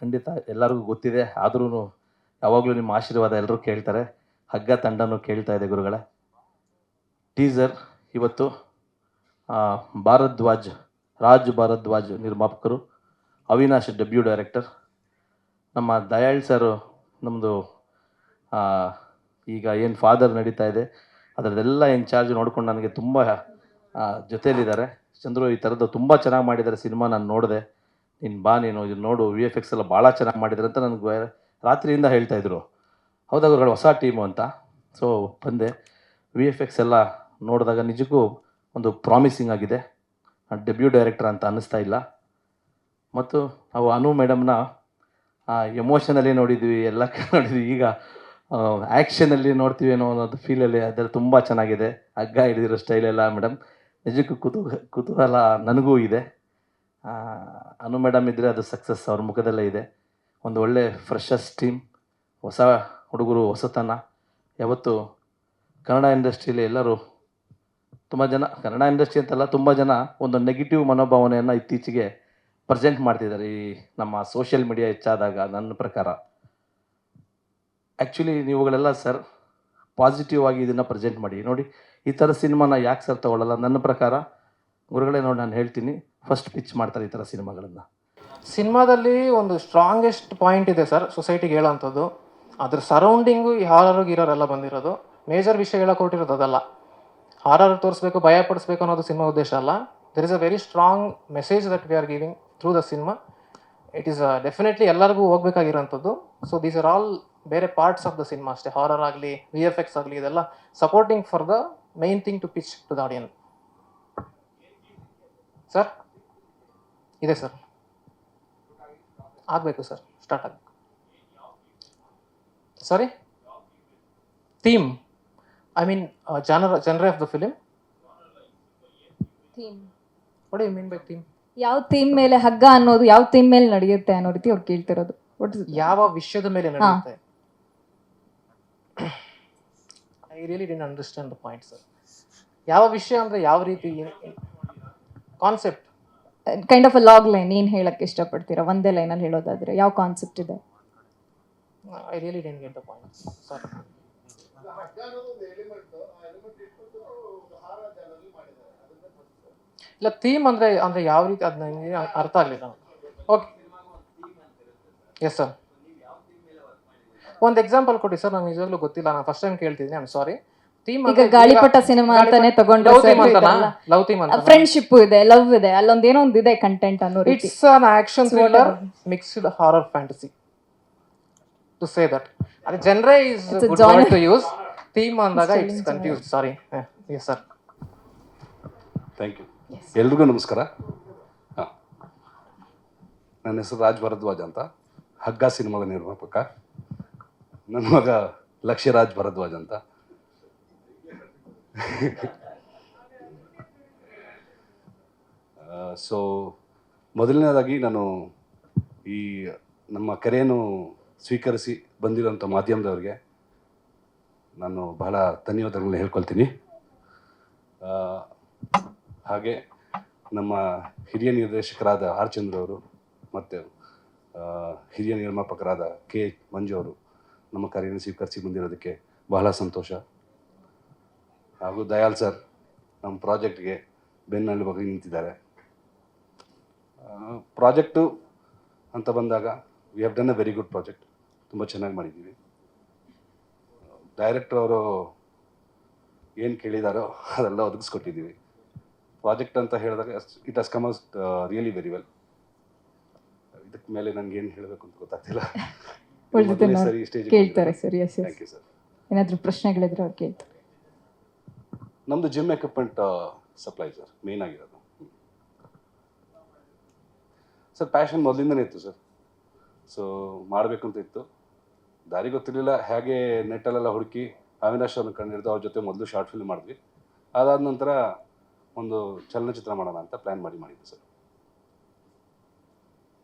ಖಂಡಿತ ಎಲ್ಲರಿಗೂ ಗೊತ್ತಿದೆ, ಆದ್ರೂ ಯಾವಾಗಲೂ ನಿಮ್ಮ ಆಶೀರ್ವಾದ ಎಲ್ಲರೂ ಕೇಳ್ತಾರೆ. ಹಗ್ಗ ತಂಡನೂ ಕೇಳ್ತಾ ಇದೆ ಗುರುಗಳೇ. ಟೀಸರ್ ಇವತ್ತು ಭಾರದ್ವಾಜ್, ರಾಜ್ ಭಾರದ್ವಾಜ್ ನಿರ್ಮಾಪಕರು, ಅವಿನಾಶ್ ಡೆಬ್ಯೂ ಡೈರೆಕ್ಟರ್, ನಮ್ಮ ದಯಾಳ್ ಸರ್ ನಮ್ಮದು ಈಗ ಏನು ಫಾದರ್ ನಡೀತಾ ಇದೆ ಅದರದ್ದೆಲ್ಲ ಇನ್ಚಾರ್ಜ್ ನೋಡ್ಕೊಂಡು ನನಗೆ ತುಂಬ ಜೊತೆಯಲ್ಲಿದ್ದಾರೆ. ಚಂದ್ರು ಈ ಥರದ್ದು ತುಂಬ ಚೆನ್ನಾಗಿ ಮಾಡಿದ್ದಾರೆ ಸಿನಿಮಾ, ನಾನು ನೋಡಿದೆ, ನೀನು ಬಾ, ನೀನು ಇದು ನೋಡು, VFX ಎಲ್ಲ ಭಾಳ ಚೆನ್ನಾಗಿ ಮಾಡಿದ್ದಾರೆ ಅಂತ ನನಗೆ ರಾತ್ರಿಯಿಂದ ಹೇಳ್ತಾಯಿದ್ರು. ಹೌದಾ ಗುರುಗಳು, ಹೊಸ ಟೀಮು ಅಂತ. ಸೊ ಬಂದೆ, VFX ಎಲ್ಲ ನೋಡಿದಾಗ ನಿಜಕ್ಕೂ ಒಂದು ಪ್ರಾಮಿಸಿಂಗ್ ಆಗಿದೆ. ಡೆಬ್ಯೂ ಡೈರೆಕ್ಟರ್ ಅಂತ ಅನ್ನಿಸ್ತಾ ಇಲ್ಲ. ಮತ್ತು ನಾವು ಅನು ಮೇಡಮ್ನ ಎಮೋಷನಲ್ಲಿ ನೋಡಿದ್ವಿ, ಎಲ್ಲ ನೋಡಿದ್ವಿ, ಈಗ ಆ್ಯಕ್ಷನಲ್ಲಿ ನೋಡ್ತೀವಿ ಅನ್ನೋ ಅನ್ನೋದು ಫೀಲಲ್ಲಿ ಅದರಲ್ಲಿ ತುಂಬ ಚೆನ್ನಾಗಿದೆ. ಹಗ್ಗ ಹಿಡಿದಿರೋ ಸ್ಟೈಲೆಲ್ಲ ಮೇಡಮ್ ನಿಜಕ್ಕೂ ಕುತೂಹಲ ನನಗೂ ಇದೆ. ಅನು ಮೇಡಮ್ ಇದ್ದರೆ ಅದು ಸಕ್ಸಸ್ ಅವ್ರ ಮುಖದಲ್ಲೇ ಇದೆ. ಒಂದು ಒಳ್ಳೆ ಫ್ರೆಶಸ್ ಟೀಮ್, ಹೊಸ ಹುಡುಗರು, ಹೊಸತನ. ಯಾವತ್ತು ಕನ್ನಡ ಇಂಡಸ್ಟ್ರಿಯಲ್ಲಿ ಎಲ್ಲರೂ ತುಂಬ ಜನ, ಕನ್ನಡ ಇಂಡಸ್ಟ್ರಿ ಅಂತಲ್ಲ, ತುಂಬ ಜನ ಒಂದು ನೆಗೆಟಿವ್ ಮನೋಭಾವನೆಯನ್ನು ಇತ್ತೀಚೆಗೆ ಪ್ರೆಸೆಂಟ್ ಮಾಡ್ತಿದ್ದಾರೆ ಈ ನಮ್ಮ ಸೋಷಿಯಲ್ ಮೀಡಿಯಾ ಹೆಚ್ಚಾದಾಗ. ನನ್ನ ಪ್ರಕಾರ ಆ್ಯಕ್ಚುಲಿ ನೀವುಗಳೆಲ್ಲ ಸರ್ ಪಾಸಿಟಿವ್ ಆಗಿ ಇದನ್ನು ಪ್ರೆಸೆಂಟ್ ಮಾಡಿ. ನೋಡಿ, ಈ ಥರ ಸಿನಿಮಾನ ಯಾಕೆ ಸರ್ ತೊಗೊಳ್ಳಲ್ಲ? ನನ್ನ ಪ್ರಕಾರ ಗುರುಗಳೇ, ನೋಡಿ ನಾನು ಹೇಳ್ತೀನಿ, ಫಸ್ಟ್ ಪಿಚ್ ಮಾಡ್ತಾರೆ ಈ ಥರ ಸಿನಿಮಾಗಳನ್ನು. ಸಿನಿಮಾದಲ್ಲಿ ಒಂದು ಸ್ಟ್ರಾಂಗೆಸ್ಟ್ ಪಾಯಿಂಟ್ ಇದೆ ಸರ್, ಸೊಸೈಟಿಗೆ ಹೇಳೋವಂಥದ್ದು. ಅದ್ರ ಸರೌಂಡಿಂಗು ಈ ಹಾರರ್ ಗೀರರೆಲ್ಲ ಬಂದಿರೋದು. ಮೇಜರ್ ವಿಷಯ ಹೇಳಕ್ಕೆ ಹೊರಟಿರೋದು ಅದಲ್ಲ. ಹಾರರ್ ತೋರಿಸ್ಬೇಕು, ಭಯ ಪಡಿಸ್ಬೇಕು ಅನ್ನೋದು ಸಿನಿಮಾ ಉದ್ದೇಶ ಅಲ್ಲ. There is a very strong message that we are giving through the cinema. It is definitely ಎಲ್ಲರಿಗೂ ಹೋಗ್ಬೇಕಾಗಿರೋಂಥದ್ದು. ಸೊ ದೀಸ್ ಆರ್ ಆಲ್ ಬೇರೆ ಪಾರ್ಟ್ಸ್ ಆಫ್ ದ ಸಿನಿಮಾ ಅಷ್ಟೇ. ಹಾರರ್ ಆಗಲಿ, VFX ಆಗಲಿ, ಇದೆಲ್ಲ supporting for the main thing to pitch to the audience. Sir ಇದೆ sir, ಆಗಬೇಕು sir, start ಆಗಬೇಕು. Sorry, theme, I mean genre of the film. Theme, what you mean by theme? ಯಾವ theme ಮೇಲೆ ಹಗ್ಗ ಅನ್ನೋದು, ಯಾವ ಥೀಮ್ ಮೇಲೆ ನಡೆಯುತ್ತೆ ಅನ್ನೋ ರೀತಿ ಅವ್ರು ಕೇಳ್ತಿರೋದು. ಯಾವ ವಿಷಯದ ಮೇಲೆ ನಡೆಯುತ್ತೆ? I really didn't understand the point sir. ಯಾವ ವಿಷಯ ಅಂದ್ರೆ ಯಾವ ರೀತಿ, concept? Kind of a log line ಏನು ಹೇಳಕ್ಕೆ ಇಷ್ಟಪಡ್ತೀರಾ? ಒಂದೇ ಲೈನಲ್ಲಿ ಹೇಳೋದಾದ್ರೆ ಯಾವ ಕಾನ್ಸೆಪ್ಟ್ ಇದೆ? I really didn't get the point sir. ಇಲ್ಲ, ಥೀಮ್ ಅಂದ್ರೆ ಯಾವ ರೀತಿ, ಅದನ್ನ ಅರ್ಥ ಆಗಲಿಲ್ಲ ನನಗೆ. ಓಕೆ, ಎಸ್ ಸರ್, ಒಂದು ಎಕ್ಸಾಂಪಲ್ ಕೊಡಿ ಸರ್. ನನಗೆ ನಿಜವಾಗ್ಲೂ ಗೊತ್ತಿಲ್ಲ, ನಾನು ಫಸ್ಟ್ ಟೈಮ್ ಕೇಳ್ತಿದ್ದೀನಿ, ಐ ಆಮ್ ಸಾರಿ. ಥೀಮ್ ಈಗ ಗಾಳಿಪಟ ಸಿನಿಮಾ ಅಂತಾನೆ ತಗೊಂಡ್ರೆ ಲವ್ ಥೀಮ್ ಅಂತ, ಫ್ರೆಂಡ್ಶಿಪ್ ಇದೆ, ಲವ್ ಇದೆ, ಅಲ್ಲೊಂದು ಏನೋ ಒಂದು ಇದೆ ಕಂಟೆಂಟ್ ಅನ್ನೋ ರೀತಿ. It's an action thriller mixed horror fantasy to say that. ಅದು genre is good word to use. Theme ಅಂದಾಗ it's confused, sorry. Yes sir, thank you. ಎಲ್ರಿಗೂ ನಮಸ್ಕಾರ. ಹಾಂ, ನನ್ನ ಹೆಸರು ರಾಜ್ ಭರದ್ವಾಜ್ ಅಂತ, ಹಗ್ಗ ಸಿನಿಮಾದ ನಿರ್ಮಾಪಕ. ನನ್ನ ಮಗ ಲಕ್ಷ್ಯರಾಜ್ ಭರದ್ವಾಜ್ ಅಂತ. ಸೊ ಮೊದಲನೇದಾಗಿ ನಾನು ಈ ನಮ್ಮ ಕರೆಯನ್ನು ಸ್ವೀಕರಿಸಿ ಬಂದಿರೋಂಥ ಮಾಧ್ಯಮದವ್ರಿಗೆ ನಾನು ಬಹಳ ಧನ್ಯವಾದಗಳನ್ನ ಹೇಳ್ಕೊಳ್ತೀನಿ. ಹಾಗೆ ನಮ್ಮ ಹಿರಿಯ ನಿರ್ದೇಶಕರಾದ ಆರ್ ಚಂದ್ರ ಅವರು ಮತ್ತು ಹಿರಿಯ ನಿರ್ಮಾಪಕರಾದ ಕೆ ಮಂಜು ಅವರು ನಮ್ಮ ಕರೆಯನ್ನು ಸ್ವೀಕರಿಸಿ ಬಂದಿರೋದಕ್ಕೆ ಬಹಳ ಸಂತೋಷ. ಹಾಗೂ ದಯಾಳ್ ಸರ್ ನಮ್ಮ ಪ್ರಾಜೆಕ್ಟ್ಗೆ ಬೆನ್ನೆಲುಬಾಗಿ ನಿಂತಿದ್ದಾರೆ. ಪ್ರಾಜೆಕ್ಟು ಅಂತ ಬಂದಾಗ we have done a very good project, ತುಂಬ ಚೆನ್ನಾಗಿ ಮಾಡಿದ್ದೀವಿ. ಡೈರೆಕ್ಟರ್ ಅವರು ಏನು ಕೇಳಿದಾರೋ ಅದೆಲ್ಲ ಒದಗಿಸ್ಕೊಟ್ಟಿದ್ದೀವಿ. ಪ್ರಾಜೆಕ್ಟ್ ಅಂತ ಹೇಳಿದಾಗ it has come out really very well. ಇದಕ್ಕೆ ಮೇಲೆ ನನಗೆ ಏನು ಹೇಳಬೇಕು ಅಂತ ಗೊತ್ತಾಗ್ತಿಲ್ಲ. ಸರಿ, ಸ್ಟೇಜ್ ಕೇಳ್ತಾರೆ sir. Yes, thank you sir. ಏನಾದರೂ ಪ್ರಶ್ನೆಗಳಿದ್ರೆ ಅವ್ರು ಕೇಳ್ತಾರೆ. ನಮ್ಮದು gym equipment supply sir, main ಆಗಿರೋದು ಸರ್. ಪ್ಯಾಷನ್ ಮೊದಲಿಂದನೇ ಇತ್ತು ಸರ್. ಸೊ ಮಾಡಬೇಕು ಅಂತ ಇತ್ತು, ದಾರಿ ಗೊತ್ತಿರಲಿಲ್ಲ. ಹೇಗೆ ನೆಟ್ಟಲ್ಲೆಲ್ಲ ಹುಡುಕಿ ಅವಿನಾಶ್ ಅವ್ರನ್ನ ಕಂಡಿಡ್ದು ಅವ್ರ ಜೊತೆ ಮೊದಲು ಶಾರ್ಟ್ ಫಿಲ್ಮ್ ಮಾಡಿದ್ವಿ. ಅದಾದ ನಂತರ ಒಂದು ಚಲನಚಿತ್ರ ಮಾಡೋಣ ಅಂತ ಪ್ಲ್ಯಾನ್ ಮಾಡಿದ್ದು ಸರ್.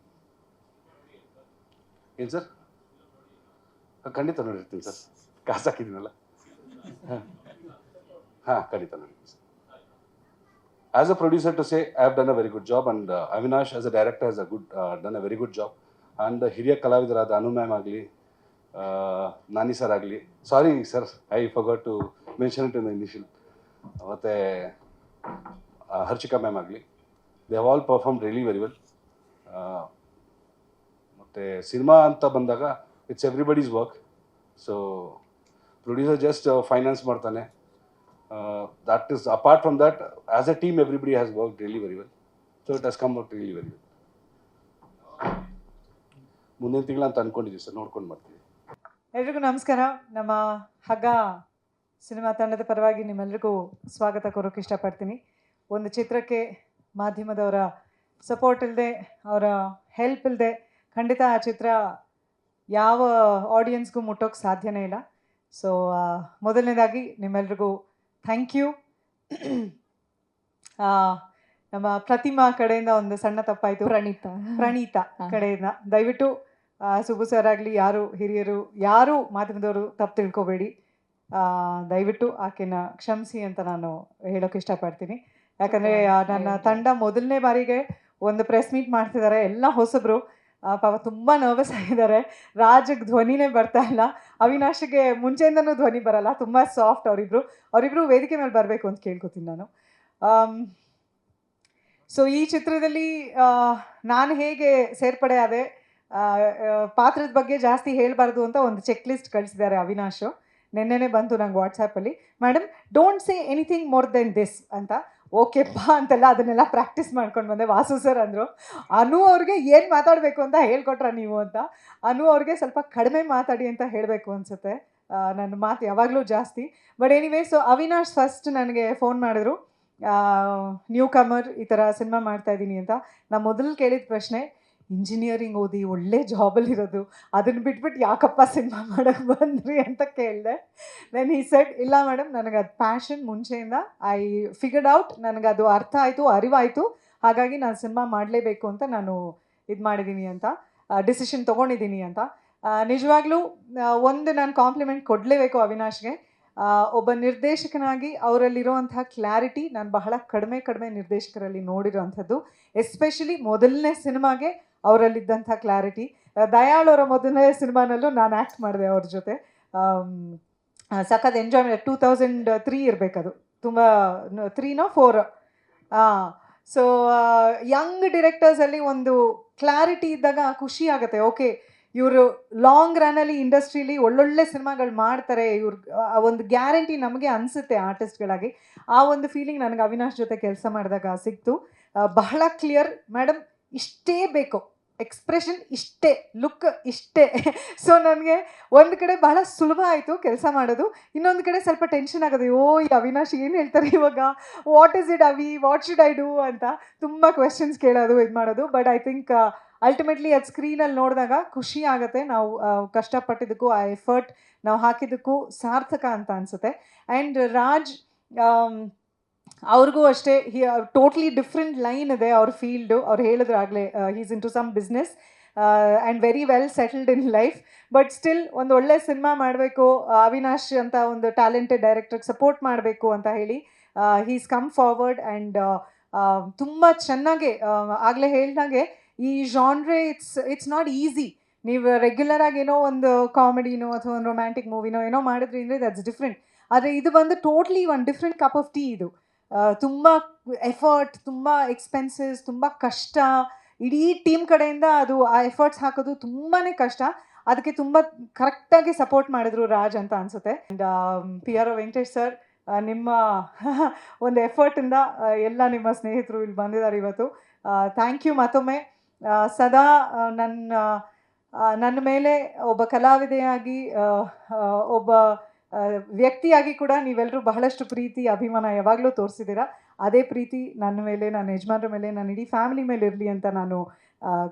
ಏನು ಸರ್? ಖಂಡಿತ ನೋಡಿರ್ತೀನಿ ಸರ್, ಕಾಸು ಹಾಕಿದ್ದೀನಲ್ಲ. ಹಾಂ, ಖಂಡಿತ ನೋಡಿರ್ತೀನಿ sir. As a producer to say, I have done a very good job, and Avinash as a director has done a very good job. And ಹಿರಿಯ ಕಲಾವಿದರಾದ ಅನು ಮ್ಯಾಮ್ ಆಗಲಿ, ನಾನಿ ಸರ್ ಆಗಲಿ, sorry sir I forgot to mention it in the initial, ಮತ್ತು Harshika ma'am ಆಗಲಿ, they have all perform really very well. ಮತ್ತು cinema ಅಂತ ಬಂದಾಗ it's everybody's work. So producer just finance ಮಾಡ್ತಾನೆ. That is apart from that, as a team everybody has work really very well. So it has come out really very well. ಮುಂದಿನ ತಿಂಗಳು ಅಂತ ಅಂದ್ಕೊಂಡಿದ್ದೀವಿ sir, ನೋಡ್ಕೊಂಡು ಮಾಡ್ತೀವಿ. ಎಲ್ರಿಗೂ ನಮಸ್ಕಾರ. ನಮ್ಮ ಹಗ್ಗ ಸಿನಿಮಾ ತಂಡದ ಪರವಾಗಿ ನಿಮ್ಮೆಲ್ರಿಗೂ ಸ್ವಾಗತ ಕೋರೋಕ್ಕೆ ಇಷ್ಟಪಡ್ತೀನಿ. ಒಂದು ಚಿತ್ರಕ್ಕೆ ಮಾಧ್ಯಮದವರ ಸಪೋರ್ಟ್ ಇಲ್ಲದೆ, ಅವರ ಹೆಲ್ಪ್ ಇಲ್ಲದೆ ಖಂಡಿತ ಆ ಚಿತ್ರ ಯಾವ ಆಡಿಯನ್ಸ್ಗೂ ಮುಟ್ಟೋಕ್ಕೆ ಸಾಧ್ಯನೇ ಇಲ್ಲ. ಸೊ ಮೊದಲನೇದಾಗಿ ನಿಮ್ಮೆಲ್ರಿಗೂ ಥ್ಯಾಂಕ್ ಯು. ನಮ್ಮ ಪ್ರತಿಮಾ ಕಡೆಯಿಂದ ಒಂದು ಸಣ್ಣ ತಪ್ಪಾಯಿತು, ಪ್ರಣೀತಾ ಕಡೆಯಿಂದ ದಯವಿಟ್ಟು ಸುಬ್ಬು ಸರ್ ಆಗಲಿ, ಯಾರು ಹಿರಿಯರು ಯಾರು ಮಾಧ್ಯಮದವರು ತಪ್ಪು ತಿಳ್ಕೊಬೇಡಿ, ದಯವಿಟ್ಟು ಆಕೆನ ಕ್ಷಮಿಸಿ ಅಂತ ನಾನು ಹೇಳೋಕೆ ಇಷ್ಟಪಡ್ತೀನಿ. ಯಾಕಂದರೆ ನನ್ನ ತಂಡ ಮೊದಲನೇ ಬಾರಿಗೆ ಒಂದು ಪ್ರೆಸ್ ಮೀಟ್ ಮಾಡ್ತಿದ್ದಾರೆ, ಎಲ್ಲ ಹೊಸಬ್ರು, ಪಾಪ ತುಂಬ ನರ್ವಸ್ ಆಗಿದ್ದಾರೆ. ರಾಜ್ಗೆ ಧ್ವನಿನೇ ಬರ್ತಾ ಇಲ್ಲ, ಅವಿನಾಶ್ಗೆ ಮುಂಚೆಯಿಂದನೂ ಧ್ವನಿ ಬರಲ್ಲ, ತುಂಬ ಸಾಫ್ಟ್ ಅವರಿಬ್ರು ವೇದಿಕೆ ಮೇಲೆ ಬರಬೇಕು ಅಂತ ಕೇಳ್ಕೊತೀನಿ ನಾನು. ಸೊ ಈ ಚಿತ್ರದಲ್ಲಿ ನಾನು ಹೇಗೆ ಸೇರ್ಪಡೆ ಆದೆ, ಪಾತ್ರದ ಬಗ್ಗೆ ಜಾಸ್ತಿ ಹೇಳಬಾರ್ದು ಅಂತ ಒಂದು ಚೆಕ್ ಲಿಸ್ಟ್ ಕಳಿಸಿದ್ದಾರೆ ಅವಿನಾಶ್. ನೆನ್ನೆನೇ ಬಂತು ನಂಗೆ ವಾಟ್ಸಾಪಲ್ಲಿ, madam don't say anything more than this ಅಂತ. ಓಕೆಪ್ಪ ಅಂತೆಲ್ಲ ಅದನ್ನೆಲ್ಲ ಪ್ರಾಕ್ಟೀಸ್ ಮಾಡ್ಕೊಂಡು ಬಂದೆ. ವಾಸು ಸರ್ ಅಂದರು, ಅನು ಅವ್ರಿಗೆ ಏನು ಮಾತಾಡಬೇಕು ಅಂತ ಹೇಳ್ಕೊಟ್ರ ನೀವು ಅಂತ. ಅನು ಅವ್ರಿಗೆ ಸ್ವಲ್ಪ ಕಡಿಮೆ ಮಾತಾಡಿ ಅಂತ ಹೇಳಬೇಕು ಅನಿಸುತ್ತೆ, ನನ್ನ ಮಾತು ಯಾವಾಗಲೂ ಜಾಸ್ತಿ. But anyway, so Avinash first ನನಗೆ ಫೋನ್ ಮಾಡಿದ್ರು, ನ್ಯೂ ಕಮರ್ ಈ ಥರ ಸಿನಿಮಾ ಮಾಡ್ತಾಯಿದ್ದೀನಿ ಅಂತ. ನಾನು ಮೊದಲು ಕೇಳಿದ ಪ್ರಶ್ನೆ, ಇಂಜಿನಿಯರಿಂಗ್ ಓದಿ ಒಳ್ಳೆ ಜಾಬಲ್ಲಿರೋದು, ಅದನ್ನು ಬಿಟ್ಬಿಟ್ಟು ಯಾಕಪ್ಪ ಸಿನಿಮಾ ಮಾಡೋಕ್ಕೆ ಬಂದ್ರಿ ಅಂತ ಕೇಳಿದೆ. ದೆನ್ ಹಿ ಸೆಡ್, ಇಲ್ಲ ಮೇಡಮ್, ನನಗೆ ಅದು ಪ್ಯಾಷನ್ ಮುಂಚೆಯಿಂದ, ಐ ಫಿಗರ್ಡ್ ಔಟ್, ನನಗದು ಅರ್ಥ ಆಯಿತು, ಅರಿವಾಯಿತು, ಹಾಗಾಗಿ ನಾನು ಸಿನಿಮಾ ಮಾಡಲೇಬೇಕು ಅಂತ ನಾನು ಇದು ಮಾಡಿದ್ದೀನಿ ಅಂತ, ಡಿಸಿಷನ್ ತೊಗೊಂಡಿದ್ದೀನಿ ಅಂತ. ನಿಜವಾಗ್ಲೂ ಒಂದು ನಾನು ಕಾಂಪ್ಲಿಮೆಂಟ್ ಕೊಡಲೇಬೇಕು ಅವಿನಾಶ್ಗೆ. ಒಬ್ಬ ನಿರ್ದೇಶಕನಾಗಿ ಅವರಲ್ಲಿರುವಂತಹ ಕ್ಲಾರಿಟಿ ನಾನು ಬಹಳ ಕಡಿಮೆ ನಿರ್ದೇಶಕರಲ್ಲಿ ನೋಡಿರೋವಂಥದ್ದು. ಎಸ್ಪೆಷಲಿ ಮೊದಲನೇ ಸಿನಿಮಾಗೆ ಅವರಲ್ಲಿದ್ದಂಥ ಕ್ಲಾರಿಟಿ. ದಯಾಳ್ ಅವರ ಮೊದಲನೇ ಸಿನಿಮಾನಲ್ಲೂ ನಾನು ಆ್ಯಕ್ಟ್ ಮಾಡಿದೆ ಅವ್ರ ಜೊತೆ. ಸಖತ್ ಎಂಜಾಯ್ಮೆಂಟ್. 2003 ಇರಬೇಕದು, ತುಂಬ 3ನೋ 4. ಸೊ ಯಂಗ್ ಡಿರೆಕ್ಟರ್ಸಲ್ಲಿ ಒಂದು ಕ್ಲಾರಿಟಿ ಇದ್ದಾಗ ಖುಷಿ ಆಗುತ್ತೆ. ಓಕೆ, ಇವರು ಲಾಂಗ್ ರನ್ನಲ್ಲಿ ಇಂಡಸ್ಟ್ರೀಲಿ ಒಳ್ಳೊಳ್ಳೆ ಸಿನಿಮಾಗಳು ಮಾಡ್ತಾರೆ, ಇವ್ರು ಒಂದು ಗ್ಯಾರಂಟಿ ನಮಗೆ ಅನಿಸುತ್ತೆ ಆರ್ಟಿಸ್ಟ್ಗಳಾಗಿ. ಆ ಒಂದು ಫೀಲಿಂಗ್ ನನಗೆ ಅವಿನಾಶ್ ಜೊತೆ ಕೆಲಸ ಮಾಡಿದಾಗ ಸಿಕ್ತು. ಬಹಳ ಕ್ಲಿಯರ್, ಮೇಡಮ್ ಇಷ್ಟೇ ಬೇಕು, ಎಕ್ಸ್ಪ್ರೆಷನ್ ಇಷ್ಟೇ, ಲುಕ್ ಇಷ್ಟೇ. ಸೊ ನನಗೆ ಒಂದು ಕಡೆ ಬಹಳ ಸುಲಭ ಆಯಿತು ಕೆಲಸ ಮಾಡೋದು, ಇನ್ನೊಂದು ಕಡೆ ಸ್ವಲ್ಪ ಟೆನ್ಷನ್ ಆಗೋದು. ಈ ಅವಿನಾಶ್ ಏನು ಹೇಳ್ತಾರೆ ಇವಾಗ, ವಾಟ್ ಇಸ್ ಇಟ್ ಅವಿ, ವಾಟ್ ಶುಡ್ ಐ ಡೂ ಅಂತ ತುಂಬ ಕ್ವೆಶನ್ಸ್ ಕೇಳೋದು, ಇದು ಮಾಡೋದು. ಬಟ್ ಐ ಥಿಂಕ್ ಅಲ್ಟಿಮೇಟ್ಲಿ ಅದು ಸ್ಕ್ರೀನಲ್ಲಿ ನೋಡಿದಾಗ ಖುಷಿ ಆಗುತ್ತೆ. ನಾವು ಕಷ್ಟಪಟ್ಟಿದ್ದಕ್ಕೂ, ಆ ಎಫರ್ಟ್ ನಾವು ಹಾಕಿದ್ದಕ್ಕೂ ಸಾರ್ಥಕ ಅಂತ ಅನಿಸುತ್ತೆ. ಆ್ಯಂಡ್ ರಾಜ್ ಅವ್ರಿಗೂ ಅಷ್ಟೇ, ಟೋಟ್ಲಿ ಡಿಫ್ರೆಂಟ್ ಲೈನ್ ಇದೆ ಅವ್ರ ಫೀಲ್ಡು. ಅವ್ರು ಹೇಳಿದ್ರು ಆಗಲೇ, he's in to some business and very well settled in life. But still ಒಂದು ಒಳ್ಳೆ ಸಿನಿಮಾ ಮಾಡಬೇಕು, ಅವಿನಾಶ್ ಅಂತ ಒಂದು ಟ್ಯಾಲೆಂಟೆಡ್ ಡೈರೆಕ್ಟರ್ಗೆ ಸಪೋರ್ಟ್ ಮಾಡಬೇಕು ಅಂತ ಹೇಳಿ ಹೀಸ್ ಕಮ್ ಫಾರ್ವರ್ಡ್. ಆ್ಯಂಡ್ ತುಂಬ ಚೆನ್ನಾಗೆ, ಆಗಲೇ ಹೇಳ್ದಂಗೆ ಈ ಜಾನ್ರೆ ಇಟ್ಸ್ ನಾಟ್ ಈಸಿ. ನೀವು ರೆಗ್ಯುಲರಾಗಿ ಏನೋ ಒಂದು ಕಾಮಿಡಿನೋ ಅಥವಾ ಒಂದು ರೊಮ್ಯಾಂಟಿಕ್ ಮೂವಿನೋ ಏನೋ ಮಾಡಿದ್ರಿ ಅಂದರೆ ದಟ್ಸ್ ಡಿಫ್ರೆಂಟ್. ಆದರೆ ಇದು ಬಂದು ಟೋಟ್ಲಿ ಒಂದು ಡಿಫ್ರೆಂಟ್ ಕಪ್ ಆಫ್ ಟೀ. ಇದು ತುಂಬ ಎಫರ್ಟ್, ತುಂಬ ಎಕ್ಸ್ಪೆನ್ಸಸ್, ತುಂಬ ಕಷ್ಟ. ಇಡೀ ಟೀಮ್ ಕಡೆಯಿಂದ ಅದು ಆ ಎಫರ್ಟ್ಸ್ ಹಾಕೋದು ತುಂಬಾ ಕಷ್ಟ. ಅದಕ್ಕೆ ತುಂಬ ಕರೆಕ್ಟಾಗಿ ಸಪೋರ್ಟ್ ಮಾಡಿದ್ರು ರಾಜ್ ಅಂತ ಅನಿಸುತ್ತೆ. ಆ್ಯಂಡ್ PR ವೆಂಕಟೇಶ್ ಸರ್, ನಿಮ್ಮ ಒಂದು ಎಫರ್ಟಿಂದ ಎಲ್ಲ ನಿಮ್ಮ ಸ್ನೇಹಿತರು ಇಲ್ಲಿ ಬಂದಿದ್ದಾರೆ ಇವತ್ತು. ಥ್ಯಾಂಕ್ ಯು ಮತ್ತೊಮ್ಮೆ. ಸದಾ ನನ್ನ ಮೇಲೆ ಒಬ್ಬ ಕಲಾವಿದೆಯಾಗಿ, ಒಬ್ಬ ವ್ಯಕ್ತಿಯಾಗಿ ಕೂಡ ನೀವೆಲ್ಲರೂ ಬಹಳಷ್ಟು ಪ್ರೀತಿ ಅಭಿಮಾನ ಯಾವಾಗಲೂ ತೋರಿಸಿದ್ದೀರಾ. ಅದೇ ಪ್ರೀತಿ ನನ್ನ ಮೇಲೆ, ನನ್ನ ಯಜಮಾನ್ರ ಮೇಲೆ, ನನ್ನ ಇಡೀ ಫ್ಯಾಮಿಲಿ ಮೇಲೆ ಇರಲಿ ಅಂತ ನಾನು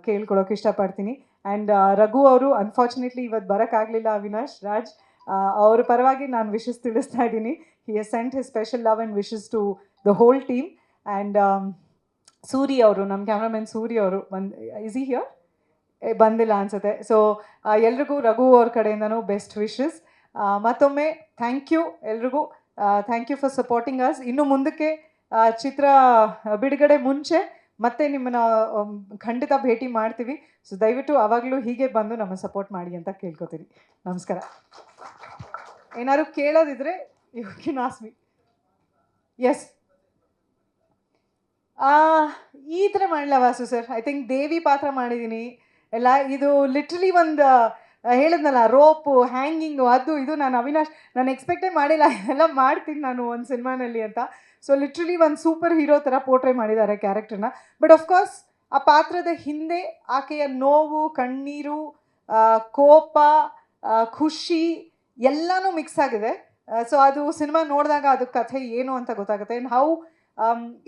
ಕೇಳ್ಕೊಳ್ಳೋಕೆ ಇಷ್ಟಪಡ್ತೀನಿ. ಆ್ಯಂಡ್ ರಘು ಅವರು ಅನ್ಫಾರ್ಚುನೇಟ್ಲಿ ಇವತ್ತು ಬರೋಕ್ಕಾಗಲಿಲ್ಲ. ಅವಿನಾಶ್, ರಾಜ್ ಅವ್ರ ಪರವಾಗಿ ನಾನು ವಿಶಸ್ ತಿಳಿಸ್ತಾ ಇದ್ದೀನಿ. He has sent his special love and wishes to the whole team. And Suri ಅವರು, ನಮ್ಮ ಕ್ಯಾಮ್ರಾಮನ್ ಸೂರಿ ಅವರು ಇಸ್ ಹಿ ಹಿಯರ್? ಬಂದಿಲ್ಲ ಅನಿಸುತ್ತೆ. ಸೊ ಎಲ್ರಿಗೂ ರಘು ಅವ್ರ ಕಡೆಯಿಂದನೂ ಬೆಸ್ಟ್ ವಿಶಸ್. ಮತ್ತೊಮ್ಮೆ ಥ್ಯಾಂಕ್ ಯು ಎಲ್ರಿಗೂ. Thank you for supporting us. ಇನ್ನು ಮುಂದಕ್ಕೆ ಚಿತ್ರ ಬಿಡುಗಡೆ ಮುಂಚೆ ಮತ್ತೆ ನಿಮ್ಮನ್ನ ಖಂಡಿತ ಭೇಟಿ ಮಾಡ್ತೀವಿ. ಸೊ ದಯವಿಟ್ಟು ಅವಾಗಲೂ ಹೀಗೆ ಬಂದು ನಮ್ಮ ಸಪೋರ್ಟ್ ಮಾಡಿ ಅಂತ ಕೇಳ್ಕೊತೀನಿ. ನಮಸ್ಕಾರ. ಏನಾದ್ರು ಕೇಳೋದಿದ್ರೆ you can ask me. Yes, ಈ ಥರ ಮಾಡಲ Vasu sir. I think Devi ಪಾತ್ರ ಮಾಡಿದ್ದೀನಿ ಎಲ್ಲ. ಇದು ಲಿಟ್ರಲಿ ಒಂದು ಹೇಳಿದ್ನಲ್ಲ, ರೋಪು ಹ್ಯಾಂಗಿಂಗು ಅದು ಇದು. ನಾನು ಅವಿನಾಶ್ ನಾನು ಎಕ್ಸ್ಪೆಕ್ಟೇ ಮಾಡಿಲ್ಲ ಎಲ್ಲ ಮಾಡ್ತೀನಿ ನಾನು ಒಂದು ಸಿನಿಮಾನಲ್ಲಿ ಅಂತ. ಸೊ ಲಿಟ್ರಲಿ ಒಂದು ಸೂಪರ್ ಹೀರೋ ಥರ ಪೋರ್ಟ್ರೇ ಮಾಡಿದ್ದಾರೆ ಕ್ಯಾರೆಕ್ಟರ್ನ. ಬಟ್ ಆಫ್ಕೋರ್ಸ್ ಆ ಪಾತ್ರದ ಹಿಂದೆ ಆಕೆಯ ನೋವು, ಕಣ್ಣೀರು, ಕೋಪ, ಖುಷಿ ಎಲ್ಲನೂ ಮಿಕ್ಸ್ ಆಗಿದೆ. ಸೊ ಅದು ಸಿನಿಮಾ ನೋಡಿದಾಗ ಅದು ಕಥೆ ಏನು ಅಂತ ಗೊತ್ತಾಗುತ್ತೆ. ಆ್ಯಂಡ್ ಹೌ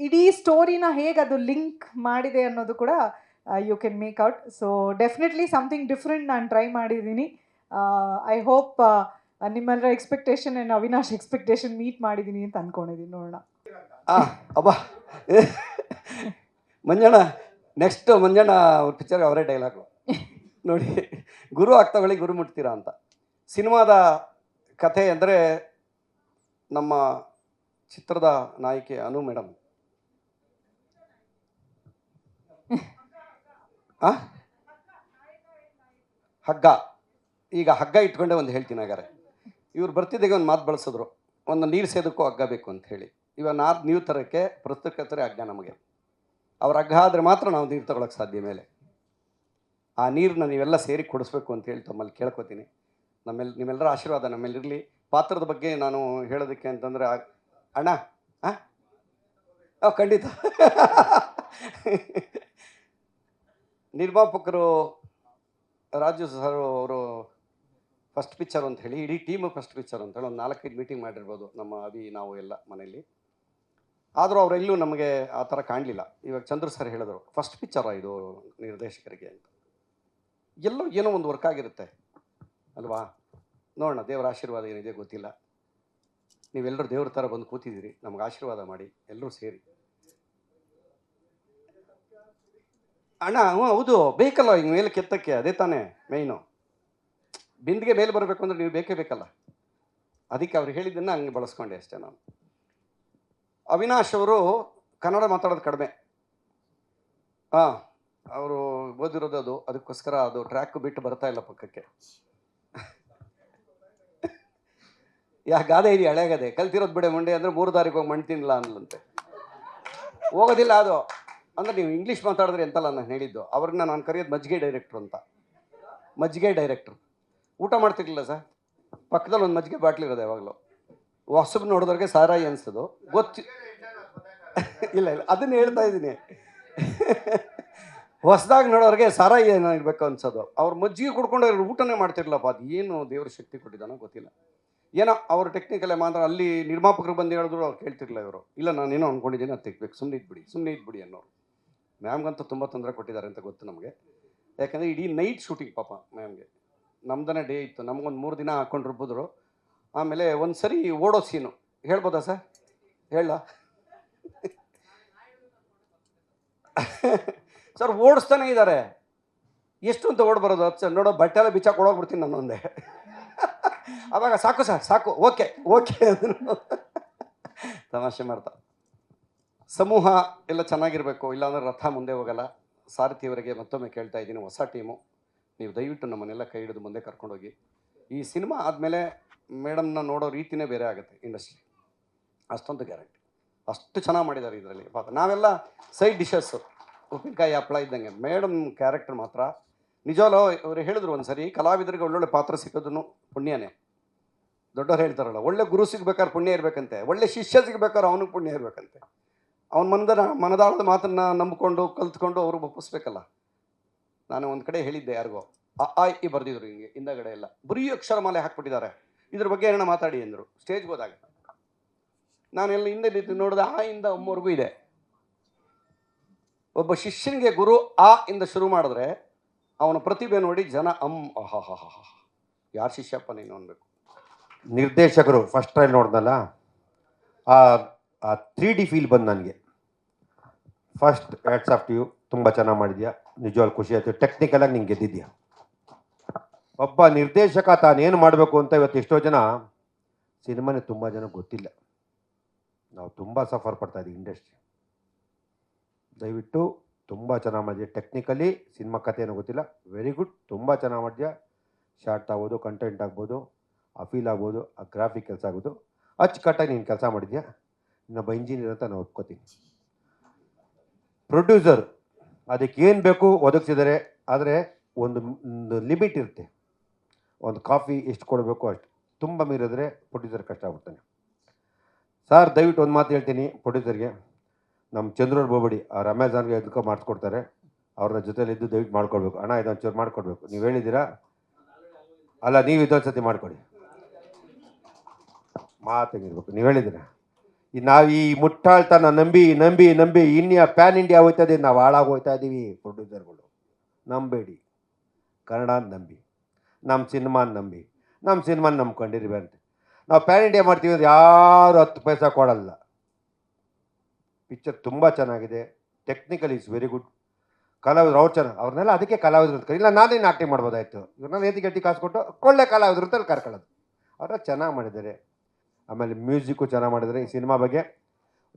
ಇಡೀ ಸ್ಟೋರಿನ ಹೇಗೆ ಅದು ಲಿಂಕ್ ಮಾಡಿದೆ ಅನ್ನೋದು ಕೂಡ you can make out. So definitely something different ನಾನು ಟ್ರೈ ಮಾಡಿದ್ದೀನಿ. ಐ ಹೋಪ್ ನಿಮ್ಮೆಲ್ಲರ expectation and Avinash expectation meet ಮಾಡಿದ್ದೀನಿ ಅಂತ ಅಂದ್ಕೊಂಡಿದ್ದೀನಿ. ನೋಡೋಣ. ಅಬ್ಬಾ ಮಂಜಣ್ಣ, ನೆಕ್ಸ್ಟ್ ಮಂಜಣ್ಣ ಅವ್ರ ಪಿಕ್ಚರ್ ಅವರೇ ಡೈಲಾಗು ನೋಡಿ, ಗುರು ಆಗ್ತಾವಳಿ ಗುರು ಮುಟ್ತೀರಾ ಅಂತ. ಸಿನಿಮಾದ ಕಥೆ ಅಂದರೆ ನಮ್ಮ ಚಿತ್ರದ ನಾಯಕಿ ಅನು ಮೇಡಮ್ ಹಗ್ಗ. ಈಗ ಹಗ್ಗ ಇಟ್ಕೊಂಡೆ ಒಂದು ಹೇಳ್ತೀನಿ. ಹಾಗಾರೆ ಇವ್ರು ಬರ್ತಿದ್ದಾಗೆ ಒಂದು ಮಾತು ಬಳಸಿದ್ರು, ಒಂದು ನೀರು ಸೇದಕ್ಕೂ ಹಗ್ಗ ಬೇಕು ಅಂತ ಹೇಳಿ. ಇವಾಗ ನೀವು ತರೋಕ್ಕೆ ಪ್ರಸ್ತುತಕರ್ತರೆ ಹಗ್ಗ ನಮಗೆ. ಅವ್ರ ಹಗ್ಗ ಆದರೆ ಮಾತ್ರ ನಾವು ನೀರು ತಗೊಳಕ್ಕೆ ಸಾಧ್ಯ. ಮೇಲೆ ಆ ನೀರನ್ನ ನೀವೆಲ್ಲ ಸೇರಿ ಕೊಡಿಸ್ಬೇಕು ಅಂತ ಹೇಳಿ ತಮ್ಮಲ್ಲಿ ಕೇಳ್ಕೊತೀನಿ. ನಿಮ್ಮೆಲ್ಲರ ಆಶೀರ್ವಾದ ನಮ್ಮಲ್ಲಿರಲಿ. ಪಾತ್ರದ ಬಗ್ಗೆ ನಾನು ಹೇಳೋದಕ್ಕೆ ಅಂತಂದರೆ ಅಣ್ಣ ಖಂಡಿತ ನಿರ್ಮಾಪಕರು ರಾಜು ಸರ್ ಅವರು ಫಸ್ಟ್ ಪಿಕ್ಚರ್ ಅಂತ ಹೇಳಿ, ಇಡೀ ಟೀಮು ಫಸ್ಟ್ ಪಿಕ್ಚರ್ ಅಂತ ಹೇಳಿ ಒಂದು 4-5 ಮೀಟಿಂಗ್ ಮಾಡಿರ್ಬೋದು ನಮ್ಮ ನಾವು ಎಲ್ಲ ಮನೆಯಲ್ಲಿ. ಆದರೂ ಅವರೆಲ್ಲೂ ನಮಗೆ ಆ ಥರ ಕಾಣಲಿಲ್ಲ. ಇವಾಗ ಚಂದ್ರ ಸರ್ ಹೇಳಿದ್ರು ಫಸ್ಟ್ ಪಿಕ್ಚರ ಇದು ನಿರ್ದೇಶಕರಿಗೆ ಅಂತ. ಎಲ್ಲೋ ಏನೋ ಒಂದು ವರ್ಕ್ ಆಗಿರುತ್ತೆ ಅಲ್ವಾ. ನೋಡೋಣ, ದೇವರ ಆಶೀರ್ವಾದ ಏನಿದೆ ಗೊತ್ತಿಲ್ಲ. ನೀವೆಲ್ಲರೂ ದೇವ್ರ ಥರ ಬಂದು ಕೂತಿದ್ದೀರಿ, ನಮ್ಗೆ ಆಶೀರ್ವಾದ ಮಾಡಿ ಎಲ್ಲರೂ ಸೇರಿ. ಅಣ್ಣ ಹೌದು, ಬೇಕಲ್ಲ ಹಿಂಗೆ ಮೇಲೆ ಕೆತ್ತಕ್ಕೆ, ಅದೇ ತಾನೇ ಮೇಯ್ನು. ಬಿಂದಿಗೆ ಮೇಲೆ ಬರಬೇಕು ಅಂದರೆ ನೀವು ಬೇಕೇ ಬೇಕಲ್ಲ. ಅದಕ್ಕೆ ಅವ್ರು ಹೇಳಿದ್ದನ್ನು ಹಂಗೆ ಬಳಸ್ಕೊಂಡೆ ಅಷ್ಟೇ ನಾನು. ಅವಿನಾಶ್ ಅವರು ಕನ್ನಡ ಮಾತಾಡೋದು ಕಡಿಮೆ. ಅವರು ಓದಿರೋದು ಅದು, ಅದಕ್ಕೋಸ್ಕರ ಅದು ಟ್ರ್ಯಾಕ್ ಬಿಟ್ಟು ಬರ್ತಾ ಇಲ್ಲ ಪಕ್ಕಕ್ಕೆ. ಗಾದೆ ಇದೆಯಾ, ಹಳೆಗದೆ, ಕಲ್ತಿರೋದು ಬಿಡೆ ಮಂಡೆ ಅಂದರೆ 3 ದಾರಿಗೆ ಹೋಗಿ ಮಣ್ಣು ತಿನ್ನಲ್ಲ ಅನ್ನಲಂತೆ. ಹೋಗೋದಿಲ್ಲ ಅದು. ಅಂದರೆ ನೀವು ಇಂಗ್ಲೀಷ್ ಮಾತಾಡಿದ್ರೆ ಎಂತಲ್ಲ ನಾನು ಹೇಳಿದ್ದು. ಅವ್ರನ್ನ ನಾನು ಕರೆಯೋದು ಮಜ್ಜಿಗೆ ಡೈರೆಕ್ಟ್ರು ಅಂತ. ಮಜ್ಜಿಗೆ ಡೈರೆಕ್ಟ್ರು ಊಟ ಮಾಡ್ತಿರ್ಲಿಲ್ಲ ಸರ್, ಪಕ್ಕದಲ್ಲಿ ಒಂದು ಮಜ್ಜಿಗೆ ಬಾಟ್ಲಿ ಇರೋದು ಯಾವಾಗಲೂ. ಹೊಸಬ್ ನೋಡಿದವ್ರಿಗೆ ಸಾರಾಯಿ ಅನಿಸೋದು ಇಲ್ಲ ಅದನ್ನು ಹೇಳ್ತಾ ಇದ್ದೀನಿ. ಹೊಸದಾಗಿ ನೋಡೋರಿಗೆ ಸಾರಾಯಿ ಏನೋ ಇರಬೇಕು ಅನ್ಸೋದು. ಅವ್ರು ಮಜ್ಜಿಗೆ ಕುಡ್ಕೊಂಡು ಊಟನೇ ಮಾಡ್ತಿರ್ಲಪ್ಪ. ಅದು ಏನು ದೇವ್ರ ಶಕ್ತಿ ಕೊಟ್ಟಿದ್ದಾನೋ ಗೊತ್ತಿಲ್ಲ. ಏನೋ ಅವ್ರ ಟೆಕ್ನಿಕಲ್ಲೇ ಮಾತ್ರ. ಅಲ್ಲಿ ನಿರ್ಮಾಪಕರು ಬಂದು ಹೇಳಿದ್ರು ಅವ್ರು ಕೇಳ್ತಿರ್ಲಿಲ್ಲ. ಇವರು ಇಲ್ಲ ನಾನೇನೋ ಅಂದ್ಕೊಂಡಿದ್ದೀನಿ, ಅದು ತೆಗ್ಬೇಕು, ಸುಮ್ಮನೆ ಇದ್ಬಿಡಿ ಅನ್ನೋರು. ಮ್ಯಾಮ್ಗಂತೂ ತುಂಬ ತೊಂದರೆ ಕೊಟ್ಟಿದ್ದಾರೆ ಅಂತ ಗೊತ್ತು ನಮಗೆ. ಯಾಕಂದರೆ ಇಡೀ ನೈಟ್ ಶೂಟಿಂಗ್ ಪಾಪ ಮ್ಯಾಮ್ಗೆ. ನಮ್ದನೇ ಡೇ ಇತ್ತು, ನಮಗೊಂದು 3 ದಿನ ಹಾಕ್ಕೊಂಡಿರ್ಬೋದ್ರು. ಆಮೇಲೆ ಒಂದು ಸರಿ ಓಡೋ ಸೀನು ಹೇಳ್ಬೋದಾ ಸರ್? ಹೇಳ ಸರ್, ಓಡಿಸ್ತಾನೆ ಇದ್ದಾರೆ. ಎಷ್ಟು ಅಂತ ಓಡ್ ಬರೋದು? ಸರ್ ನೋಡೋ, ಬಟ್ಟೆ ಎಲ್ಲ ಬಿಚ್ಚಾಕ್ ಓಡೋಗ್ಬಿಡ್ತೀನಿ ನಾನು ಒಂದೇ. ಅವಾಗ ಸಾಕು ಸರ್ ಸಾಕು, ಓಕೆ ಅಂದರು. ತಮಾಷೆ ಮಾಡ್ತಾ. ಸಮೂಹ ಎಲ್ಲ ಚೆನ್ನಾಗಿರಬೇಕು, ಇಲ್ಲಾಂದ್ರೆ ರಥ ಮುಂದೆ ಹೋಗಲ್ಲ. ಸಾರಥಿಯವರಿಗೆ ಮತ್ತೊಮ್ಮೆ ಕೇಳ್ತಾ ಇದ್ದೀನಿ, ಹೊಸ ಟೀಮು, ನೀವು ದಯವಿಟ್ಟು ನಮ್ಮನ್ನೆಲ್ಲ ಕೈ ಹಿಡಿದು ಮುಂದೆ ಕರ್ಕೊಂಡೋಗಿ. ಈ ಸಿನಿಮಾ ಆದಮೇಲೆ ಮೇಡಮ್ನ ನೋಡೋ ರೀತಿಯೇ ಬೇರೆ ಆಗುತ್ತೆ ಇಂಡಸ್ಟ್ರಿ, ಅಷ್ಟೊಂದು ಗ್ಯಾರಂಟಿ. ಅಷ್ಟು ಚೆನ್ನಾಗಿ ಮಾಡಿದ್ದಾರೆ ಇದರಲ್ಲಿ. ಪಾಪ ನಾವೆಲ್ಲ ಸೈಡ್ ಡಿಶಸ್ಸು, ಉಪ್ಪಿನಕಾಯಿ ಹಪ್ಪಳ ಇದ್ದಂಗೆ. ಮೇಡಮ್ ಕ್ಯಾರೆಕ್ಟರ್ ಮಾತ್ರ ನಿಜವಲ್ಲ. ಅವರು ಹೇಳಿದ್ರು ಒಂದು ಸರಿ, ಕಲಾವಿದರಿಗೆ ಒಳ್ಳೊಳ್ಳೆ ಪಾತ್ರ ಸಿಕ್ಕೋದನ್ನು ಪುಣ್ಯನೇ. ದೊಡ್ಡವ್ರು ಹೇಳ್ತಾರಲ್ಲ, ಒಳ್ಳೆ ಗುರು ಸಿಗ್ಬೇಕಾದ್ರೆ ಪುಣ್ಯ ಇರಬೇಕಂತೆ, ಒಳ್ಳೆ ಶಿಷ್ಯ ಸಿಗ್ಬೇಕಾದ್ರೆ ಅವನಿಗೆ ಪುಣ್ಯ ಇರಬೇಕಂತೆ. ಅವನ ಮನದಾಳದ ಮಾತನ್ನು ನಂಬಿಕೊಂಡು ಕಲ್ತ್ಕೊಂಡು ಅವ್ರಿಗೆ ಒಪ್ಪಿಸ್ಬೇಕಲ್ಲ. ನಾನು ಒಂದು ಕಡೆ ಹೇಳಿದ್ದೆ ಯಾರಿಗೋ, ಆ ಇ ಬರೆದಿದ್ರು ಹಿಂಗೆ ಹಿಂದಗಡೆ ಎಲ್ಲ ಬರೀ ಅಕ್ಷರಮಾಲೆ ಹಾಕ್ಬಿಟ್ಟಿದ್ದಾರೆ, ಇದ್ರ ಬಗ್ಗೆ ಏನೋ ಮಾತಾಡಿ ಅಂದರು ಸ್ಟೇಜ್ಗೆ ಹೋದಾಗ. ನಾನೆಲ್ಲ ಹಿಂದೆ ನಿಂತು ನೋಡಿದೆ, ಆ ಇಂದ ಒಮ್ಮವರೆಗೂ ಇದೆ. ಒಬ್ಬ ಶಿಷ್ಯನಿಗೆ ಗುರು ಆ ಇಂದ ಶುರು ಮಾಡಿದ್ರೆ ಅವನ ಪ್ರತಿಭೆ ನೋಡಿ ಜನ ಯಾರು ಶಿಷ್ಯಪ್ಪ ನೀನು ಅನ್ಬೇಕು. ನಿರ್ದೇಶಕರು ಫಸ್ಟ್ ಟ್ರೈಲ್ ನೋಡ್ದಲ್ಲ, ಆ 3D ಫೀಲ್ ಬಂದು ನನಗೆ. First hats off to you, ತುಂಬ ಚೆನ್ನಾಗಿ ಮಾಡಿದ್ಯಾ, ನಿಜವಾಗ್ಲೂ ಖುಷಿ ಆಯಿತು. ಟೆಕ್ನಿಕಲಾಗಿ ನಿಂಗೆ ಗೆದ್ದಿದ್ಯಾ. ಒಬ್ಬ ನಿರ್ದೇಶಕ ತಾನೇನು ಮಾಡಬೇಕು ಅಂತ ಇವತ್ತು ಎಷ್ಟೋ ಜನ ಸಿನಿಮಾನೇ ತುಂಬ ಜನ ಗೊತ್ತಿಲ್ಲ. ನಾವು ತುಂಬ ಸಫರ್ ಪಡ್ತಾಯಿದ್ದೀವಿ ಇಂಡಸ್ಟ್ರಿ. ದಯವಿಟ್ಟು ತುಂಬ ಚೆನ್ನಾಗಿ ಮಾಡಿದ್ಯಾ. ಟೆಕ್ನಿಕಲಿ ಸಿನಿಮಾ ಕಥೆ ಏನೋ ಗೊತ್ತಿಲ್ಲ, ವೆರಿ ಗುಡ್, ತುಂಬ ಚೆನ್ನಾಗಿ ಮಾಡಿದ್ಯಾ. ಶಾರ್ಟ್ ಆಗ್ಬೋದು, ಕಂಟೆಂಟ್ ಆಗ್ಬೋದು, ಆ ಫೀಲ್ ಆಗ್ಬೋದು, ಆ ಗ್ರಾಫಿಕ್ ಕೆಲಸ ಆಗ್ಬೋದು, ಅಚ್ಚುಕಟ್ಟಾಗಿ ನೀನು ಕೆಲಸ ಮಾಡಿದ್ಯಾ. ಇನ್ನೊಬ್ಬ ಇಂಜಿನಿಯರ್ ಅಂತ ನಾನು ಒಪ್ಕೋತೀನಿ. ಪ್ರೊಡ್ಯೂಸರ್ ಅದಕ್ಕೆ ಏನು ಬೇಕು ಒದಗಿಸಿದ್ದಾರೆ, ಆದರೆ ಒಂದು ಲಿಮಿಟ್ ಇರುತ್ತೆ. ಒಂದು ಕಾಫಿ ಎಷ್ಟು ಕೊಡಬೇಕು ಅಷ್ಟು, ತುಂಬ ಮೀರಿದ್ರೆ ಪ್ರೊಡ್ಯೂಸರ್ ಕಷ್ಟ ಆಗ್ಬಿಡ್ತಾನೆ. ಸರ್ ದಯವಿಟ್ಟು ಒಂದು ಮಾತು ಹೇಳ್ತೀನಿ ಪ್ರೊಡ್ಯೂಸರ್ಗೆ, ನಮ್ಮ ಚಂದ್ರವ್ರು ಬೋಬಡಿ ಅವ್ರು ಅಮೆಝಾನ್ಗೆ ಎದ್ಕೊ ಮಾಡಿಸ್ಕೊಡ್ತಾರೆ, ಅವ್ರನ್ನ ಜೊತೆಲಿದ್ದು ದಯವಿಟ್ಟು ಮಾಡ್ಕೊಡ್ಬೇಕು. ಅಣ್ಣ ಇದೊಂಚೂರು ಮಾಡಿಕೊಡ್ಬೇಕು, ನೀವು ಹೇಳಿದ್ದೀರಾ ಅಲ್ಲ, ನೀವು ಇದೊಂದು ಸತಿ ಮಾಡಿಕೊಡಿ. ಮಾತಾಗಿರ್ಬೇಕು, ನೀವು ಹೇಳಿದ್ದೀರಾ. ನಾವು ಈ ಮುಟ್ಟಾಳ್ತನ ನಂಬಿ ನಂಬಿ ನಂಬಿ ಇನ್ಯಾ ಪ್ಯಾನ್ ಇಂಡಿಯಾ ಹೋಗ್ತದೆ, ನಾವು ಹಾಳಾಗಿ ಹೋಗ್ತಾ ಇದ್ದೀವಿ. ಪ್ರೊಡ್ಯೂಸರ್ಗಳು ನಂಬೇಡಿ, ಕನ್ನಡ ನಂಬಿ, ನಮ್ಮ ಸಿನಿಮಾನ ನಂಬಿ, ನಮ್ಮ ಸಿನಿಮಾನ ನಂಬ್ಕೊಂಡಿರ್ಬೇಕಂತೆ. ನಾವು ಪ್ಯಾನ್ ಇಂಡಿಯಾ ಮಾಡ್ತೀವಿ ಅಂದ್ರೆ ಯಾರು 10 ಪೈಸಾ ಕೊಡಲ್ಲ. ಪಿಕ್ಚರ್ ತುಂಬ ಚೆನ್ನಾಗಿದೆ, ಟೆಕ್ನಿಕಲ್ ಈಸ್ ವೆರಿ ಗುಡ್. ಕಲಾವಿದ್ರು ಅವ್ರು ಚೆನ್ನಾಗಿ, ಅವ್ರನ್ನೆಲ್ಲ ಅದಕ್ಕೆ ಕಲಾವಿದ್ರು ಅಂತ ಇಲ್ಲ, ನಾನೇನು ಆ್ಯಕ್ಟಿಂಗ್ ಮಾಡ್ಬೋದಾಯ್ತು. ಇವ್ರನ್ನ ಏತಿ ಕಾಸು ಕೊಟ್ಟು ಒಳ್ಳೆ ಕಲಾವಿದ್ರು ಅಂತ ಕರ್ಕೊಳ್ಳೋದು. ಅವ್ರ ಚೆನ್ನಾಗಿ ಮಾಡಿದ್ದಾರೆ. ಆಮೇಲೆ ಮ್ಯೂಸಿಕ್ಕು ಚೆನ್ನಾಗಿ ಮಾಡಿದ್ದಾರೆ. ಈ ಸಿನಿಮಾ ಬಗ್ಗೆ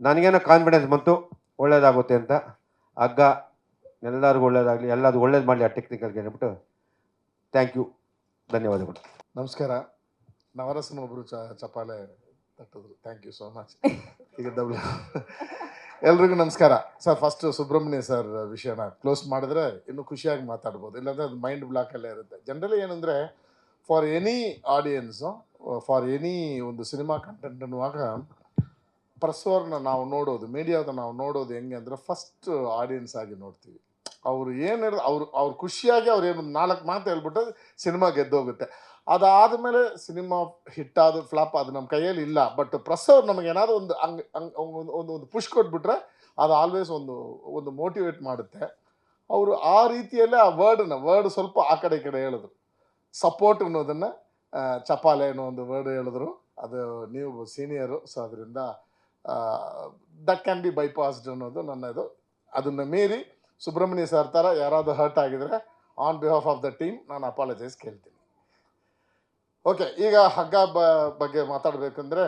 ನನಗೇನೋ ಕಾನ್ಫಿಡೆನ್ಸ್ ಬಂತು, ಒಳ್ಳೇದಾಗುತ್ತೆ ಅಂತ. ಹಗ್ಗ ಎಲ್ಲರಿಗೂ ಒಳ್ಳೇದಾಗಲಿ, ಎಲ್ಲದು ಒಳ್ಳೇದು ಮಾಡಲಿ ಆ ಟೆಕ್ನಿಕಲ್ಗೆ ಅಂದ್ಬಿಟ್ಟು ಥ್ಯಾಂಕ್ ಯು, ಧನ್ಯವಾದಗಳು. ನಮಸ್ಕಾರ. ನವರಸನ ಒಬ್ಬರು ಚಪ್ಪಾಳೆ ತಟ್ಟಿದ್ರು, ಥ್ಯಾಂಕ್ ಯು ಸೋ ಮಚ್. ಈಗ ಡಬ್ಲ್ ಎಲ್ರಿಗೂ ನಮಸ್ಕಾರ. ಸರ್ ಫಸ್ಟ್ ಸುಬ್ರಹ್ಮಣ್ಯ ಸರ್ ವಿಷಯನ ಕ್ಲೋಸ್ ಮಾಡಿದ್ರೆ ಇನ್ನೂ ಖುಷಿಯಾಗಿ ಮಾತಾಡ್ಬೋದು, ಇಲ್ಲಾಂದರೆ ಅದು ಮೈಂಡ್ ಬ್ಲಾಕಲ್ಲೇ ಇರುತ್ತೆ. ಜನರಲಿ ಏನಂದರೆ for any audience, for any ಒಂದು ಸಿನಿಮಾ ಕಂಟೆಂಟ್ ಅನ್ನುವಾಗ ಪ್ರೆಸ್ಸವ್ರನ್ನ ನಾವು ನೋಡೋದು, ಮೀಡಿಯಾದ ನಾವು ನೋಡೋದು ಹೆಂಗೆ ಅಂದರೆ ಫಸ್ಟ್ ಆಡಿಯನ್ಸ್ ಆಗಿ ನೋಡ್ತೀವಿ. ಅವರು ಏನು ಹೇಳಿದ್ರು ಅವ್ರು ಖುಷಿಯಾಗಿ ಅವ್ರು ಏನು 4 ಮಾತು ಹೇಳ್ಬಿಟ್ಟು ಸಿನಿಮಾ ಗೆದ್ದೋಗುತ್ತೆ. ಅದಾದಮೇಲೆ ಸಿನಿಮಾ ಹಿಟ್ಟಾದ ಫ್ಲಾಪ್ ಅದು ನಮ್ಮ ಕೈಯಲ್ಲಿ ಇಲ್ಲ. ಬಟ್ ಪ್ರೆಸ್ಸವ್ರು ನಮಗೆ ಏನಾದರೂ ಒಂದು ಪುಷ್ ಕೊಟ್ಬಿಟ್ರೆ ಅದು ಆಲ್ವೇಸ್ ಒಂದು ಮೋಟಿವೇಟ್ ಮಾಡುತ್ತೆ. ಅವರು ಆ ರೀತಿಯಲ್ಲೇ ಆ ವರ್ಡ್ ಸ್ವಲ್ಪ ಆ ಕಡೆ ಈ ಕಡೆ ಹೇಳಿದ್ರು. ಸಪೋರ್ಟ್ ಅನ್ನೋದನ್ನು ಚಪ್ಪಾಳೆ ಅನ್ನೋ ಒಂದು ವರ್ಡ್ ಹೇಳಿದ್ರು. ಅದು ನೀವು ಸೀನಿಯರು, ಸೊ ಅದರಿಂದ ದಟ್ ಕ್ಯಾನ್ ಬಿ ಬೈಪಾಸ್ಡ್ ಅನ್ನೋದು ನನ್ನದು. ಅದನ್ನು ಮೀರಿ ಸುಬ್ರಹ್ಮಣ್ಯ ಸರ್ ಥರ ಯಾರಾದರೂ ಹರ್ಟ್ ಆಗಿದರೆ on behalf of the team ನಾನು ಅಪಾಲಜೈಸ್ ಕೇಳ್ತೀನಿ. ಓಕೆ, ಈಗ ಹಗ್ಗ ಬಗ್ಗೆ ಮಾತಾಡಬೇಕಂದ್ರೆ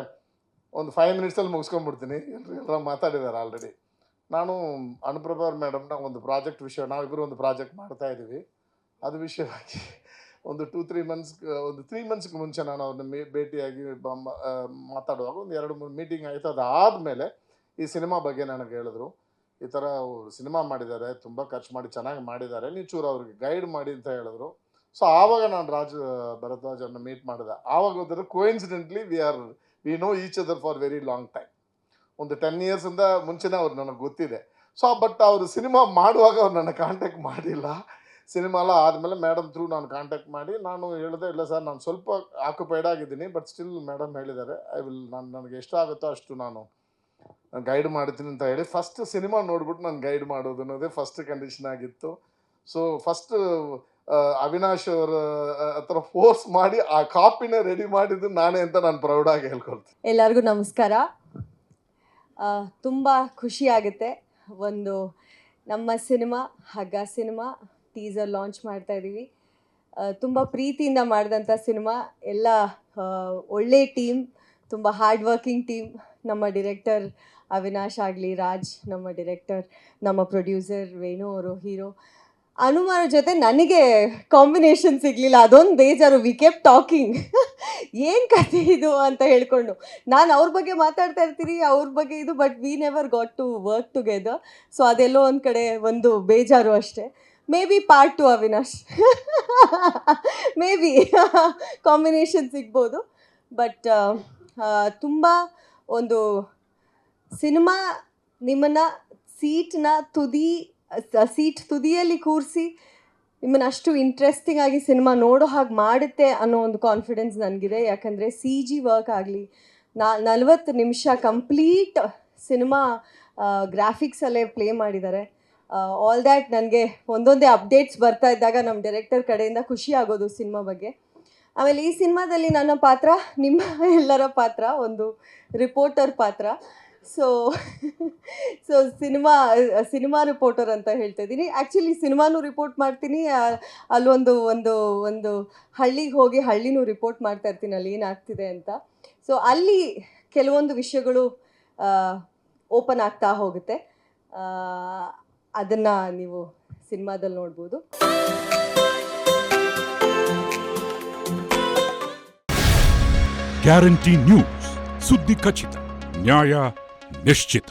ಒಂದು 5 ಮಿನಿಟ್ಸಲ್ಲಿ ಮುಗಿಸ್ಕೊಂಡ್ಬಿಡ್ತೀನಿ. ಎಲ್ಲರೂ ಮಾತಾಡಿದ್ದಾರೆ ಆಲ್ರೆಡಿ. ನಾನು ಅನುಪ್ರಭಾ ಮೇಡಮ್ನ ಒಂದು ಪ್ರಾಜೆಕ್ಟ್ ವಿಷಯ, ನಾವಿಬ್ಬರು ಒಂದು ಪ್ರಾಜೆಕ್ಟ್ ಮಾಡ್ತಾ ಇದ್ದೀವಿ. ಅದು ವಿಷಯವಾಗಿ ಒಂದು 3 ಮಂತ್ಸ್ಗೆ ಮುಂಚೆ ನಾನು ಅವ್ರನ್ನ ಭೇಟಿಯಾಗಿ ಮಾತಾಡುವಾಗ ಒಂದು 2-3 ಮೀಟಿಂಗ್ ಆಯಿತು. ಅದಾದಮೇಲೆ ಈ ಸಿನಿಮಾ ಬಗ್ಗೆ ನನಗೆ ಹೇಳಿದ್ರು, ಈ ಥರ ಸಿನಿಮಾ ಮಾಡಿದ್ದಾರೆ, ತುಂಬ ಖರ್ಚು ಮಾಡಿ ಚೆನ್ನಾಗಿ ಮಾಡಿದ್ದಾರೆ, ನೀವು ಚೂರು ಅವ್ರಿಗೆ ಗೈಡ್ ಮಾಡಿ ಅಂತ ಹೇಳಿದ್ರು. ಸೊ ಆವಾಗ ನಾನು ಭರದ್ವಾಜ್ ಅವ್ರನ್ನ ಮೀಟ್ ಮಾಡಿದೆ. ಆವಾಗ ಹೋದರೆ coincidentally we know each other for very long time. ಒಂದು 10 ಇಯರ್ಸಿಂದ ಮುಂಚೆನೇ ಅವ್ರು ನನಗೆ ಗೊತ್ತಿದೆ. ಸೊ ಬಟ್ ಅವರು ಸಿನಿಮಾ ಮಾಡುವಾಗ ಅವ್ರು ನನ್ನ ಕಾಂಟ್ಯಾಕ್ಟ್ ಮಾಡಿಲ್ಲ. ಸಿನಿಮಾ ಎಲ್ಲ ಆದಮೇಲೆ ಮೇಡಮ್ ಥ್ರೂ ನಾನು ಕಾಂಟ್ಯಾಕ್ಟ್ ಮಾಡಿ ನಾನು ಹೇಳಿದೆ, ಇಲ್ಲ ಸರ್ ನಾನು ಸ್ವಲ್ಪ ಆಕ್ಯುಪೈಡ್ ಆಗಿದ್ದೀನಿ, ಬಟ್ ಸ್ಟಿಲ್ ಮೇಡಮ್ ಹೇಳಿದ್ದಾರೆ ನನಗೆ ಎಷ್ಟು ಆಗುತ್ತೋ ಅಷ್ಟು ನಾನು ಗೈಡ್ ಮಾಡ್ತೀನಿ ಅಂತ ಹೇಳಿ ಫಸ್ಟ್ ಸಿನಿಮಾ ನೋಡ್ಬಿಟ್ಟು ನಾನು ಗೈಡ್ ಮಾಡೋದು ಅನ್ನೋದೇ ಫಸ್ಟ್ ಕಂಡೀಷನ್ ಆಗಿತ್ತು. ಸೊ ಫಸ್ಟ್ ಅವಿನಾಶ್ ಅವರ ಹತ್ರ ಫೋರ್ಸ್ ಮಾಡಿ ಆ ಕಾಪಿನ ರೆಡಿ ಮಾಡಿದ್ದು ನಾನೇ ಅಂತ ನಾನು ಪ್ರೌಡಾಗಿ ಹೇಳ್ಕೊಳ್ತೀನಿ. ಎಲ್ಲರಿಗೂ ನಮಸ್ಕಾರ. ತುಂಬ ಖುಷಿ ಆಗುತ್ತೆ. ಒಂದು ನಮ್ಮ ಸಿನಿಮಾ ಹಗ್ಗ ಸಿನಿಮಾ ಟೀಸರ್ ಲಾಂಚ್ ಮಾಡ್ತಾ ಇದ್ದೀವಿ. ತುಂಬ ಪ್ರೀತಿಯಿಂದ ಮಾಡಿದಂಥ ಸಿನಿಮಾ. ಎಲ್ಲ ಒಳ್ಳೆ ಟೀಮ್, ತುಂಬ ಹಾರ್ಡ್ ವರ್ಕಿಂಗ್ ಟೀಮ್. ನಮ್ಮ ಡಿರೆಕ್ಟರ್ ಅವಿನಾಶ್ ಆಗಲಿ, ರಾಜ್ ನಮ್ಮ ಡಿರೆಕ್ಟರ್, ನಮ್ಮ ಪ್ರೊಡ್ಯೂಸರ್ ವೇಣು ಅವರು ಹೀರೋ. ಅನುಮಾನ ಜೊತೆ ನನಗೆ ಕಾಂಬಿನೇಷನ್ ಸಿಗಲಿಲ್ಲ, ಅದೊಂದು ಬೇಜಾರು. ವಿ ಕೆಪ್ ಟಾಕಿಂಗ್ ಏನು ಕಥೆ ಇದು ಅಂತ ಹೇಳ್ಕೊಂಡು. ನಾನು ಅವ್ರ ಬಗ್ಗೆ ಮಾತಾಡ್ತಾ ಇರ್ತೀನಿ, ಅವ್ರ ಬಗ್ಗೆ ಇದು, but we never got to work together. So ಅದೆಲ್ಲೋ ಒಂದು ಕಡೆ ಒಂದು ಬೇಜಾರು ಅಷ್ಟೇ. May be part 2 Avinash may be combination ಸಿಗ್ಬೋದು. ಬಟ್ ತುಂಬ ಒಂದು ಸಿನಿಮಾ ನಿಮ್ಮನ್ನು ಸೀಟ್ ತುದಿಯಲ್ಲಿ ಕೂರಿಸಿ ನಿಮ್ಮನ್ನು ಅಷ್ಟು ಇಂಟ್ರೆಸ್ಟಿಂಗ್ ಆಗಿ ಸಿನಿಮಾ ನೋಡೋ ಹಾಗೆ ಮಾಡುತ್ತೆ ಅನ್ನೋ ಒಂದು ಕಾನ್ಫಿಡೆನ್ಸ್ ನನಗಿದೆ. ಯಾಕಂದರೆ CG ವರ್ಕ್ ಆಗಲಿ, 40 ನಿಮಿಷ ಕಂಪ್ಲೀಟ್ ಸಿನಿಮಾ ಗ್ರಾಫಿಕ್ಸಲ್ಲೇ ಪ್ಲೇ ಮಾಡಿದ್ದಾರೆ. ಆಲ್ ದ್ಯಾಟ್ ನನಗೆ ಒಂದೊಂದೇ ಅಪ್ಡೇಟ್ಸ್ ಬರ್ತಾ ಇದ್ದಾಗ ನಮ್ಮ ಡೈರೆಕ್ಟರ್ ಕಡೆಯಿಂದ ಖುಷಿ ಆಗೋದು ಸಿನಿಮಾ ಬಗ್ಗೆ. ಆಮೇಲೆ ಈ ಸಿನಿಮಾದಲ್ಲಿ ನನ್ನ ಪಾತ್ರ ನಿಮ್ಮ ಎಲ್ಲರ ಪಾತ್ರ ಒಂದು ರಿಪೋರ್ಟರ್ ಪಾತ್ರ. ಸೊ ಸಿನಿಮಾ ರಿಪೋರ್ಟರ್ ಅಂತ ಹೇಳ್ತಾ ಇದ್ದೀನಿ. ಆ್ಯಕ್ಚುಲಿ ಸಿನಿಮಾನೂ ರಿಪೋರ್ಟ್ ಮಾಡ್ತೀನಿ, ಅಲ್ಲೊಂದು ಒಂದು ಹಳ್ಳಿಗೆ ಹೋಗಿ ಹಳ್ಳಿನೂ ರಿಪೋರ್ಟ್ ಮಾಡ್ತಾ ಇರ್ತೀನಿ, ಅಲ್ಲಿ ಏನಾಗ್ತಿದೆ ಅಂತ. ಸೊ ಅಲ್ಲಿ ಕೆಲವೊಂದು ವಿಷಯಗಳು ಓಪನ್ ಆಗ್ತಾ ಹೋಗುತ್ತೆ. ಅದನ್ನು ನೀವು ಸಿನಿಮಾದಲ್ಲಿ ನೋಡ್ಬೋದು. ಗ್ಯಾರಂಟಿ ನ್ಯೂಸ್, ಸುದ್ದಿ ಖಚಿತ, ನ್ಯಾಯ ನಿಶ್ಚಿತ.